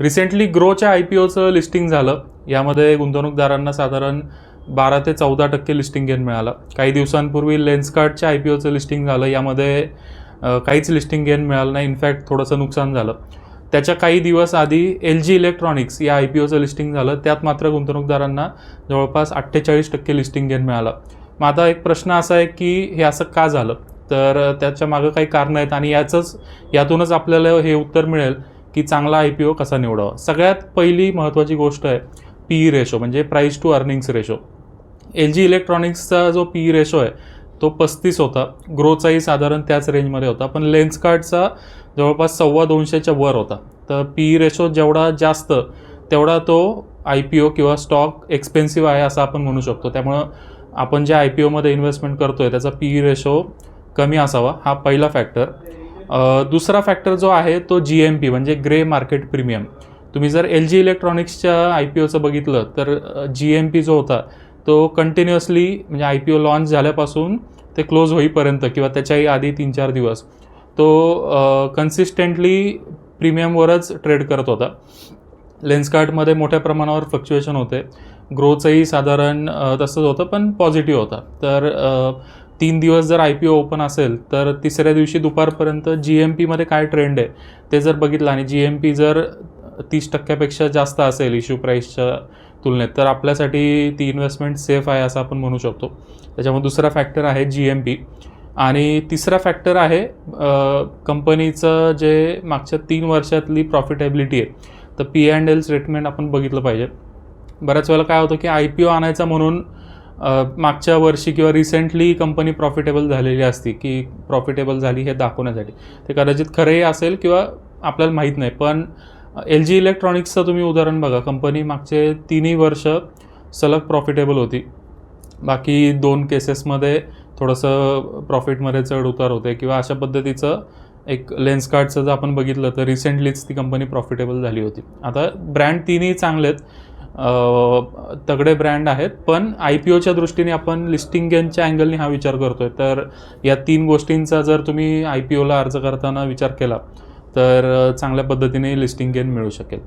Recently ग्रोच्या IPOचं listing झालं. यामध्ये गुंतवणूकदारांना साधारण 12 ते 14% लिस्टिंग गेन मिळाला. काही दिवसांपूर्वी लेन्सकार्टच्या IPOचं लिस्टिंग झालं. यामध्ये काहीच लिस्टिंग गेन मिळालं नाही, इनफॅक्ट थोडंसं नुकसान झालं. त्याच्या काही दिवस आधी LG इलेक्ट्रॉनिक्स या IPOचं लिस्टिंग झालं. त्यात मात्र गुंतवणूकदारांना जवळपास 48% लिस्टिंग गेन मिळाला. मग आता एक प्रश्न असा आहे की हे असं का झालं, तर त्याच्या मागं काही कारणं आहेत आणि यातूनच आपल्याला हे उत्तर मिळेल की चांगला IPO कसा निवडावा. सगळ्यात पहिली महत्त्वाची गोष्ट आहे PE रेशो, म्हणजे price to earnings ratio. LG इलेक्ट्रॉनिक्सचा जो PE रेशो आहे तो 35 होता. ग्रोचाही साधारण त्याच रेंजमध्ये होता, पण लेन्सकार्टचा जवळपास 225च्या वर होता. तर PE रेशो जेवढा जास्त तेवढा तो IPO किंवा स्टॉक एक्सपेन्सिव्ह आहे असं आपण म्हणू शकतो. त्यामुळं आपण ज्या IPOमध्ये इन्व्हेस्टमेंट करतोय त्याचा PE रेशो कमी असावा, हा पहिला फॅक्टर. दुसरा फॅक्टर जो आहे तो GMP म्हणजे ग्रे मार्केट प्रीमियम. तुम्ही जर LG इलेक्ट्रॉनिक्सच्या IPOचं बघितलं तर GMP जो होता तो कंटिन्युअसली म्हणजे IPO लॉन्च झाल्यापासून ते क्लोज होईपर्यंत किंवा त्याच्याही आधी 3-4 दिवस तो कन्सिस्टंटली प्रीमियमवरच ट्रेड करत होता. लेन्सकार्टमध्ये मोठ्या प्रमाणावर फ्लक्च्युएशन होते. ग्रोचंही साधारण तसंच होतं, पण पॉझिटिव्ह होता. तर 3 दिवस जर IPO ओपन असेल तर तिसऱ्या दिवशी दुपारपर्यंत GMPमध्ये काय ट्रेंड आहे ते जर बघितलं आणि GMP जर 30% जास्त असेल इश्यू प्राईसच्या तुलनेत, तर आपल्यासाठी ती इन्व्हेस्टमेंट सेफ आहे असं आपण म्हणू शकतो. त्याच्यामुळे दुसरा फॅक्टर आहे GMP. आणि तिसरा फॅक्टर आहे कंपनीचं जे मागच्या 3 वर्षातली प्रॉफिटेबिलिटी आहे. तर P&L स्टेटमेंट आपण बघितलं पाहिजे. बऱ्याच वेळेला काय होतं की IPO आणायचा म्हणून मागच्या वर्षी किंवा रिसेंटली कंपनी प्रॉफिटेबल झालेली असती की प्रॉफिटेबल झाली हे दाखवण्यासाठी. ते कदाचित खरंही असेल किंवा आपल्याला माहीत नाही, पण LG इलेक्ट्रॉनिक्सचं तुम्ही उदाहरण बघा. कंपनी मागचे 3ही वर्ष सलग प्रॉफिटेबल होती. बाकी 2 केसेसमध्ये थोडंसं प्रॉफिटमध्ये चढ उतार होते किंवा अशा पद्धतीचं एक लेन्सकार्टचं जर आपण बघितलं तर रिसेंटलीच ती कंपनी प्रॉफिटेबल झाली होती. आता ब्रँड 3ही चांगले आहेत, तगडे ब्रँड आहेत, पण IPOच्या दृष्टीने आपण लिस्टिंग गेनच्या अँगलने हा विचार करतोय. तर या 3 गोष्टींचा जर तुम्ही IPOला अर्ज करताना विचार केला तर चांगल्या पद्धतीने लिस्टिंग गेन मिळू शकेल.